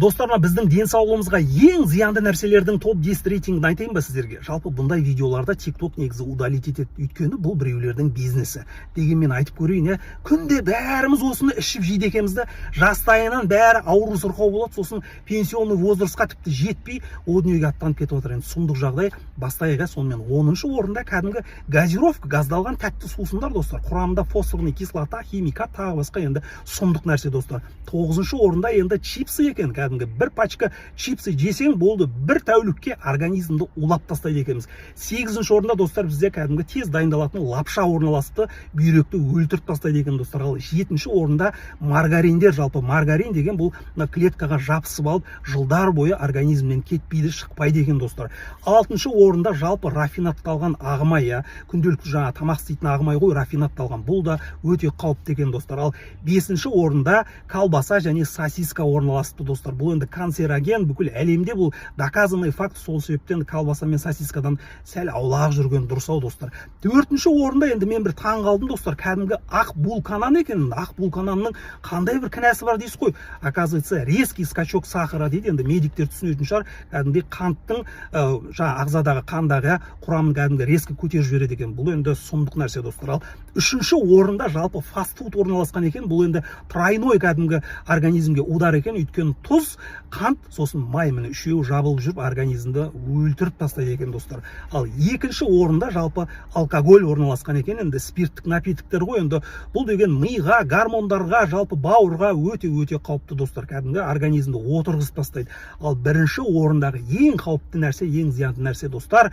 Достар, біздің денсаулығымызға ең зиянды нәрселердің топ-10 рейтингін айтайын ба сіздерге? Жалпы бұндай видеоларда TikTok негізі удалить етеді, өйткені бұл біреулердің бизнесі. Дегенмен айтып көрейін, күнде бәріміз осыны ішіп жейді екенбізді, жастайынан бәрі ауру сырқау болады, сосын пенсионный возрастқа тіпті жетпей, о дүниеге аттанып кетіп отыр. Енді сұмдық жағдай бастайға. Сонымен 10-шы орында кәдімгі газировка, газдалған тәтті сусындар, достар. Құрамында фосфорный кислота, химикат, тағы басқа енді сұмдық нәрсе, достар. 9-шы орында енді чипсы екен. Кәдімгі бір пачка чипсы жесең болды, бір тәулікке организмді улап тастайды екенбіз. 8-ші орында, достар, бізде кәдімгі тез дайындалатын лапша орналасты, бүйректі өлтіріп тастайды екен, достар. Ал 7-ші орында маргариндер. Жалпы маргарин деген бұл клеткаға жабысып алып, жылдар бойы организмнен кетпейді, шықпайды екен, достар. 6-ші орында жалпы рафинатталған ағымай, күнделікті жаңа тамақ істейтін ағымай ғой, рафинатталған. Бұл да өте қауіпті екен, достар. Ал 5-ші орында колбаса және сосиска орналасты, достар. Бұл енді канцероген, бүкіл әлемде бұл доказанный факт, сол себептен колбаса мен сосискадан сәл аулақ жүрген дұрыс ау, достар. 4-ші орында енді мен бір таң қалдым, достар, кәдімгі ақ булканан екен. Ақ булкананның қандай бір кінәсі бар дейсіз ғой. Оказывается, резкий скачок сахара дейді. Енді медиктер түсінетін шығар, кәдімгі қанттың ағзадағы қандағы құрамын кәдімгі резкі көтеріп жібереді екен. Бұл енді сұмдық нәрсе, достар. Ал 3-ші орында жалпы фастфуд орналасқан екен. Бұл енді тройной кәдімгі организмге удар екен, өйткені тұз, қант, сосын май, міне үшеуі жабылып жүріп организмді өлтіріп тастайды екен, достар. Ал 2-ші орында жалпы алкоголь орналасқан екен. Енді спирттік напитіктер ғой. Енді бұл деген миға, гормондарға, жалпы бауырға өте қауіпті, достар. Кәдімгі организмді отырғызып тастайды. Ал 1-ші орындағы ең қауіпті нәрсе, ең зиянды нәрсе, достар,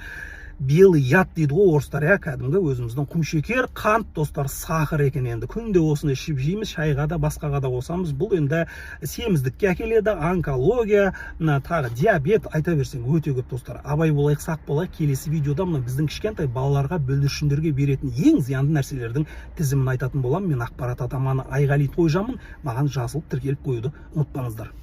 белый яд дейді ғой орыстар, кәдімгі өзіміздің құмшекер, қант, достар, сахар екен. Енді күнде осыны ішіп жейміз, шайға да, басқаға да қосамыз. Бұл енді семіздікке әкеледі, онкология, тағы диабет, айта берсең өте көп, достар. Абай болайық, сақ болайық. Келесі видеода біздің кішкентай балаларға, бүлдіршіндерге беретін ең зиянды нәрселердің тізімін айтатын боламын. Мен ақпарат атаманы Айғали Тойжанмын. Маған жазылып тіркеліп қоюды ұмытпаңыздар.